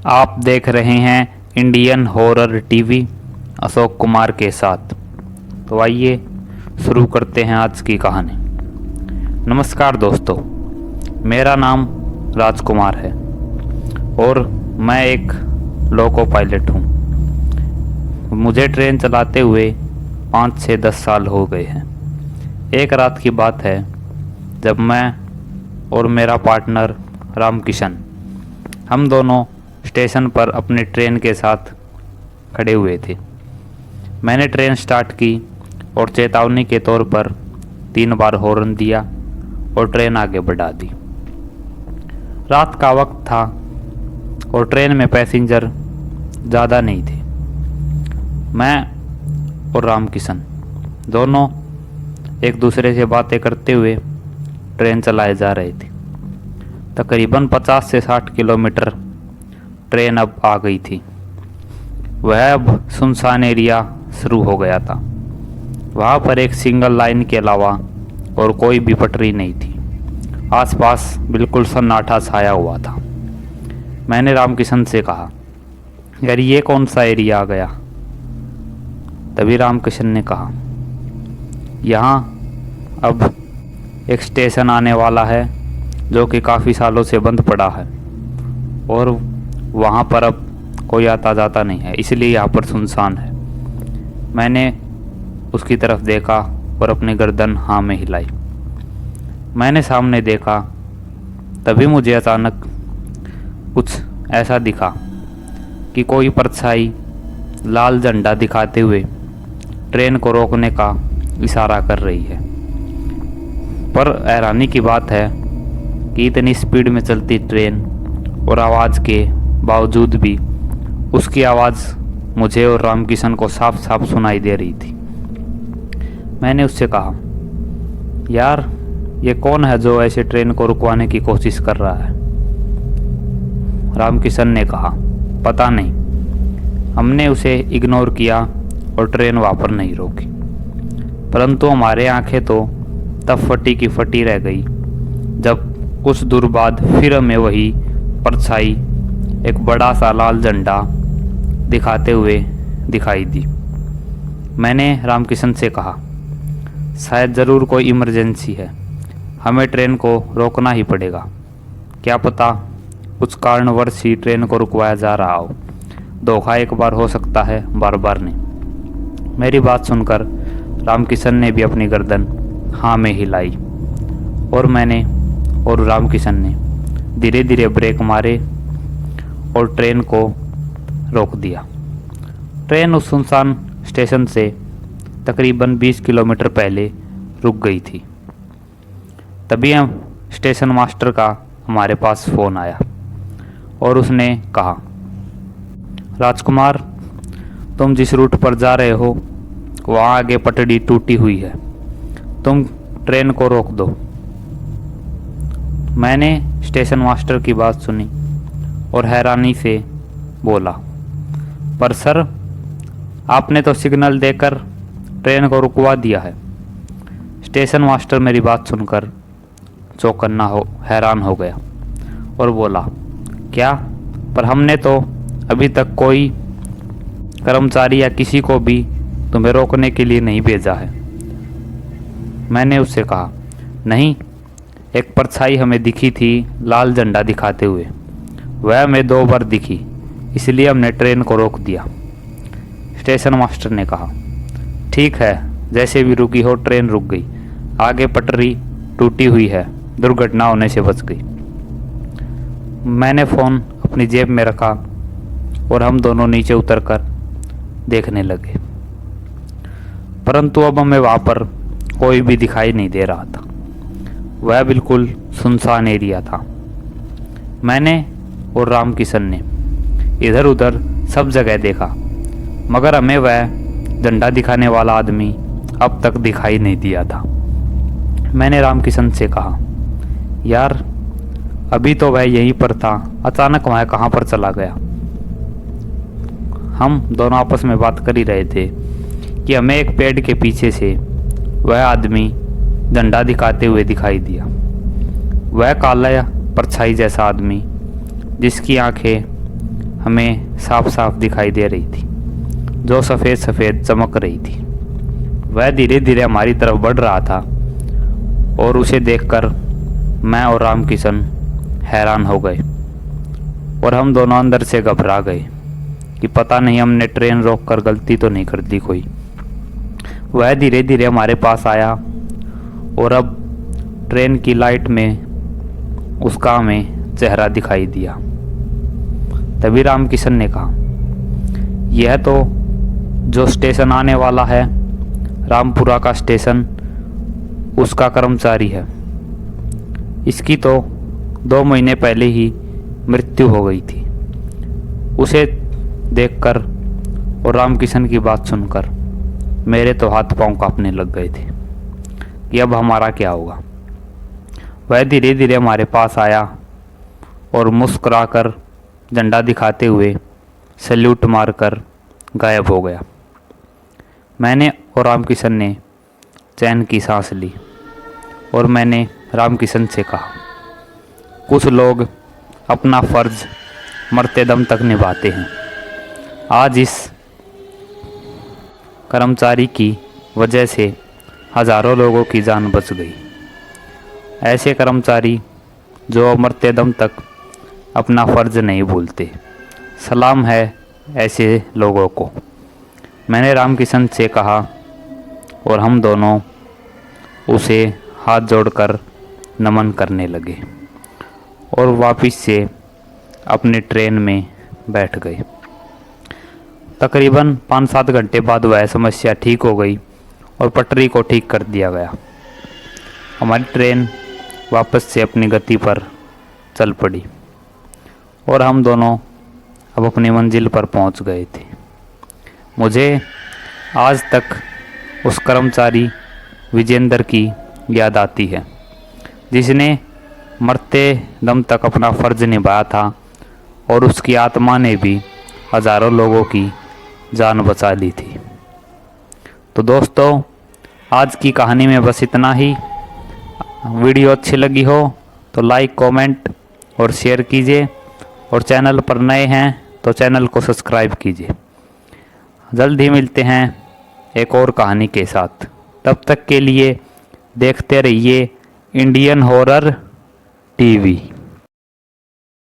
आप देख रहे हैं Indian horror TV Ashok Kumar के साथ। तो आइए शुरू करते हैं आज की कहानी। नमस्कार दोस्तों, मेरा नाम राजकुमार है और मैं एक लोको पायलट हूँ। मुझे ट्रेन चलाते हुए 5 से 10 साल हो गए हैं। एक रात की बात है जब मैं और मेरा पार्टनर रामकिशन हम दोनों स्टेशन पर अपनी ट्रेन के साथ खड़े हुए थे। मैंने ट्रेन स्टार्ट की और चेतावनी के तौर पर 3 बार हॉर्न दिया और ट्रेन आगे बढ़ा दी। रात का वक्त था और ट्रेन में पैसेंजर ज़्यादा नहीं थे। मैं और रामकिशन दोनों एक दूसरे से बातें करते हुए ट्रेन चलाए जा रहे थे। तकरीबन 50 से 60 किलोमीटर ट्रेन अब आ गई थी। वह अब सुनसान एरिया शुरू हो गया था। वहाँ पर एक सिंगल लाइन के अलावा और कोई भी पटरी नहीं थी। आसपास बिल्कुल सन्नाटा छाया हुआ था। मैंने रामकिशन से कहा, यार ये कौन सा एरिया आ गया? तभी रामकिशन ने कहा, यहाँ अब एक स्टेशन आने वाला है जो कि काफ़ी सालों से बंद पड़ा है और वहाँ पर अब कोई आता जाता नहीं है, इसलिए यहाँ पर सुनसान है। मैंने उसकी तरफ देखा और अपनी गर्दन हाँ में हिलाई। मैंने सामने देखा, तभी मुझे अचानक कुछ ऐसा दिखा कि कोई परछाई लाल झंडा दिखाते हुए ट्रेन को रोकने का इशारा कर रही है। पर हैरानी की बात है कि इतनी स्पीड में चलती ट्रेन और आवाज़ के बावजूद भी उसकी आवाज़ मुझे और रामकिशन को साफ साफ सुनाई दे रही थी। मैंने उससे कहा, यार ये कौन है जो ऐसे ट्रेन को रुकवाने की कोशिश कर रहा है? रामकिशन ने कहा, पता नहीं। हमने उसे इग्नोर किया और ट्रेन वहाँ पर नहीं रोकी, परंतु हमारे आंखें तो तब फटी की फटी रह गई जब कुछ दूर बाद फिर हमें वही परछाई एक बड़ा सा लाल झंडा दिखाते हुए दिखाई दी। मैंने रामकिशन से कहा, शायद ज़रूर कोई इमरजेंसी है, हमें ट्रेन को रोकना ही पड़ेगा। क्या पता कुछ कारणवश ही ट्रेन को रुकवाया जा रहा हो। धोखा एक बार हो सकता है, बार बार नहीं। मेरी बात सुनकर रामकिशन ने भी अपनी गर्दन हाँ में हिलाई और मैंने और रामकिशन ने धीरे धीरे ब्रेक मारे और ट्रेन को रोक दिया। ट्रेन उस सुनसान स्टेशन से तकरीबन 20 किलोमीटर पहले रुक गई थी। तभी हम स्टेशन मास्टर का हमारे पास फ़ोन आया और उसने कहा, राजकुमार, तुम जिस रूट पर जा रहे हो वहाँ आगे पटड़ी टूटी हुई है, तुम ट्रेन को रोक दो। मैंने स्टेशन मास्टर की बात सुनी और हैरानी से बोला, पर सर, आपने तो सिग्नल देकर ट्रेन को रुकवा दिया है। स्टेशन मास्टर मेरी बात सुनकर चौकन्ना हैरान हो गया और बोला, क्या? पर हमने तो अभी तक कोई कर्मचारी या किसी को भी तुम्हें रोकने के लिए नहीं भेजा है। मैंने उससे कहा, नहीं, एक परछाई हमें दिखी थी लाल झंडा दिखाते हुए, वह हमें 2 बार दिखी, इसलिए हमने ट्रेन को रोक दिया। स्टेशन मास्टर ने कहा, ठीक है, जैसे भी रुकी हो ट्रेन रुक गई, आगे पटरी टूटी हुई है, दुर्घटना होने से बच गई। मैंने फ़ोन अपनी जेब में रखा और हम दोनों नीचे उतरकर देखने लगे, परंतु अब हमें वहाँ पर कोई भी दिखाई नहीं दे रहा था। वह बिल्कुल सुनसान एरिया था। मैंने और रामकिशन ने इधर उधर सब जगह देखा, मगर हमें वह झंडा दिखाने वाला आदमी अब तक दिखाई नहीं दिया था। मैंने रामकिशन से कहा, यार अभी तो वह यहीं पर था, अचानक वह कहाँ पर चला गया? हम दोनों आपस में बात कर ही रहे थे कि हमें एक पेड़ के पीछे से वह आदमी झंडा दिखाते हुए दिखाई दिया। वह काला परछाई जैसा आदमी जिसकी आंखें हमें साफ साफ दिखाई दे रही थी, जो सफ़ेद सफ़ेद चमक रही थी। वह धीरे धीरे हमारी तरफ बढ़ रहा था और उसे देखकर मैं और रामकिशन हैरान हो गए और हम दोनों अंदर से घबरा गए कि पता नहीं हमने ट्रेन रोककर गलती तो नहीं कर दी कोई। वह धीरे धीरे हमारे पास आया और अब ट्रेन की लाइट में उसका हमें चेहरा दिखाई दिया। तभी रामकिशन ने कहा, यह तो जो स्टेशन आने वाला है, रामपुरा का स्टेशन, उसका कर्मचारी है। इसकी तो 2 महीने पहले ही मृत्यु हो गई थी। उसे देखकर और रामकिशन की बात सुनकर मेरे तो हाथ पांव कांपने लग गए थे कि अब हमारा क्या होगा। वह धीरे धीरे हमारे पास आया और मुस्कुराकर झंडा दिखाते हुए सैल्यूट मारकर गायब हो गया। मैंने और रामकिशन ने चैन की सांस ली और मैंने रामकिशन से कहा, कुछ लोग अपना फ़र्ज मरते दम तक निभाते हैं। आज इस कर्मचारी की वजह से हज़ारों लोगों की जान बच गई। ऐसे कर्मचारी जो मरते दम तक अपना फ़र्ज नहीं भूलते, सलाम है ऐसे लोगों को। मैंने रामकिशन से कहा और हम दोनों उसे हाथ जोड़कर नमन करने लगे और वापस से अपनी ट्रेन में बैठ गए। तकरीबन 5-7 घंटे बाद वह समस्या ठीक हो गई और पटरी को ठीक कर दिया गया। हमारी ट्रेन वापस से अपनी गति पर चल पड़ी और हम दोनों अब अपनी मंजिल पर पहुंच गए थे। मुझे आज तक उस कर्मचारी विजेंद्र की याद आती है, जिसने मरते दम तक अपना फ़र्ज निभाया था और उसकी आत्मा ने भी हज़ारों लोगों की जान बचा ली थी। तो दोस्तों, आज की कहानी में बस इतना ही। वीडियो अच्छी लगी हो तो लाइक, कमेंट और शेयर कीजिए और चैनल पर नए हैं तो चैनल को सब्सक्राइब कीजिए। जल्द ही मिलते हैं एक और कहानी के साथ। तब तक के लिए देखते रहिए इंडियन हॉरर टीवी।